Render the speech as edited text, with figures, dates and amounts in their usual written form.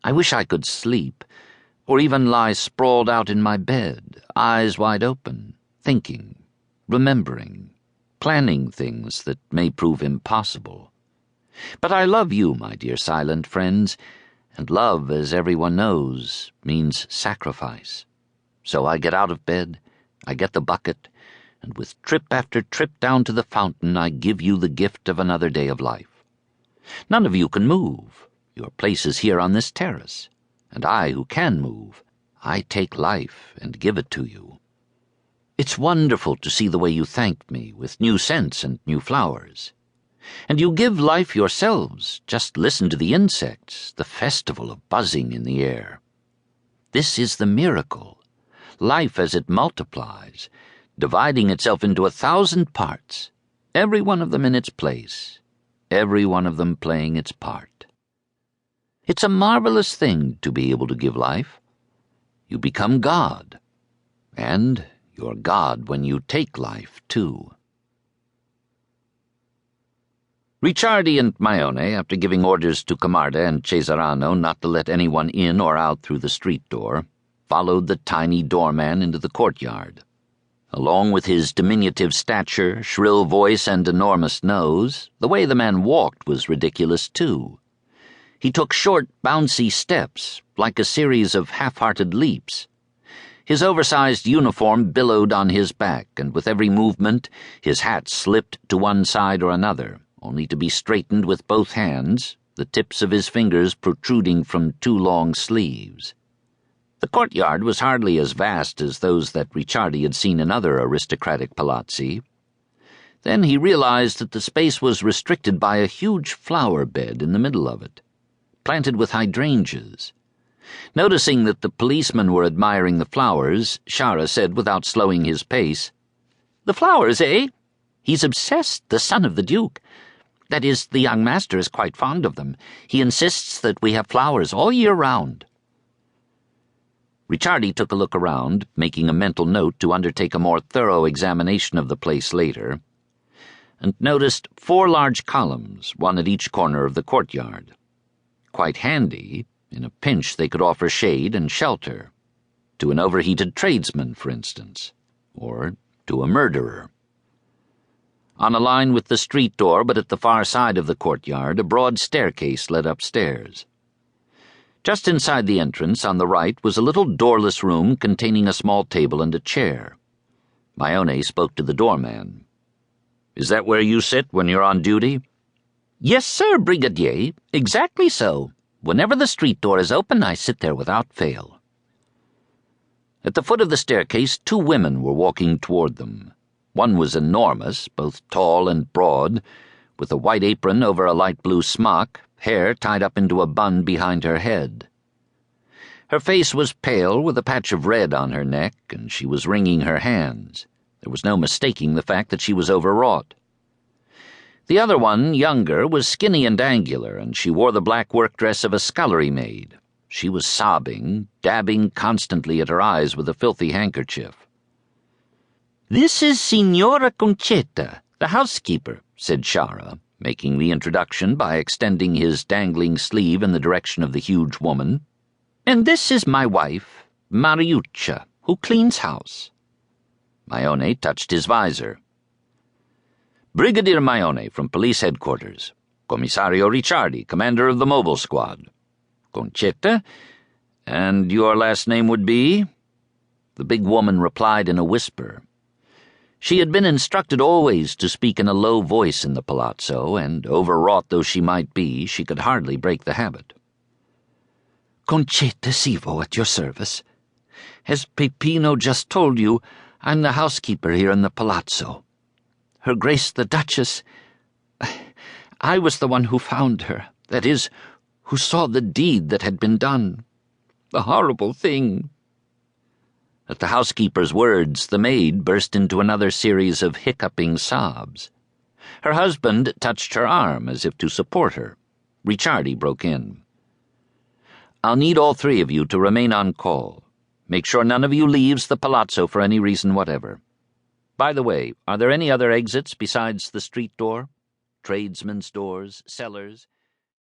I wish I could sleep, or even lie sprawled out in my bed, eyes wide open, thinking, remembering, planning things that may prove impossible. But I love you, my dear silent friends, and love, as everyone knows, means sacrifice. So I get out of bed, I get the bucket, and with trip after trip down to the fountain, I give you the gift of another day of life. None of you can move. Your place is here on this terrace, and I, who can move, I take life and give it to you. It's wonderful to see the way you thank me with new scents and new flowers. And you give life yourselves. Just listen to the insects, the festival of buzzing in the air. This is the miracle. Life as it multiplies, dividing itself into 1,000 parts, every one of them in its place, every one of them playing its part. It's a marvelous thing to be able to give life. You become God, and you're God when you take life, too. Ricciardi and Maione, after giving orders to Camarda and Cesarano not to let anyone in or out through the street door, followed the tiny doorman into the courtyard. Along with his diminutive stature, shrill voice, and enormous nose, the way the man walked was ridiculous, too. He took short, bouncy steps, like a series of half-hearted leaps. His oversized uniform billowed on his back, and with every movement his hat slipped to one side or another, only to be straightened with both hands, the tips of his fingers protruding from 2 long sleeves. The courtyard was hardly as vast as those that Ricciardi had seen in other aristocratic palazzi. Then he realized that the space was restricted by a huge flower bed in the middle of it, planted with hydrangeas. Noticing that the policemen were admiring the flowers, Shara said without slowing his pace, "The flowers, eh? He's obsessed, the son of the Duke. That is, the young master is quite fond of them. He insists that we have flowers all year round." Ricciardi took a look around, making a mental note to undertake a more thorough examination of the place later, and noticed 4 large columns, one at each corner of the courtyard. Quite handy. In a pinch they could offer shade and shelter. To an overheated tradesman, for instance, or to a murderer. On a line with the street door, but at the far side of the courtyard, a broad staircase led upstairs. Just inside the entrance, on the right, was a little doorless room containing a small table and a chair. Maione spoke to the doorman. "Is that where you sit when you're on duty?" "Yes, sir, Brigadier. Exactly so. Whenever the street door is open, I sit there without fail." At the foot of the staircase, 2 women were walking toward them. One was enormous, both tall and broad, with a white apron over a light blue smock, hair tied up into a bun behind her head. Her face was pale, with a patch of red on her neck, and she was wringing her hands. There was no mistaking the fact that she was overwrought. The other one, younger, was skinny and angular, and she wore the black work dress of a scullery maid. She was sobbing, dabbing constantly at her eyes with a filthy handkerchief. "This is Signora Concetta, the housekeeper," said Shara, making the introduction by extending his dangling sleeve in the direction of the huge woman. "And this is my wife, Mariuccia, who cleans house." Maione touched his visor. "Brigadier Maione from police headquarters. Commissario Ricciardi, commander of the mobile squad. Concetta, and your last name would be?" The big woman replied in a whisper. She had been instructed always to speak in a low voice in the palazzo, and, overwrought though she might be, she could hardly break the habit. "Concetta Sivo at your service. As Peppino just told you, I'm the housekeeper here in the palazzo. Her Grace the Duchess, I was the one who found her, that is, who saw the deed that had been done. The horrible thing." At the housekeeper's words, the maid burst into another series of hiccuping sobs. Her husband touched her arm as if to support her. Ricciardi broke in. "I'll need all 3 of you to remain on call. Make sure none of you leaves the palazzo for any reason whatever. By the way, are there any other exits besides the street door? Tradesmen's doors, cellars?"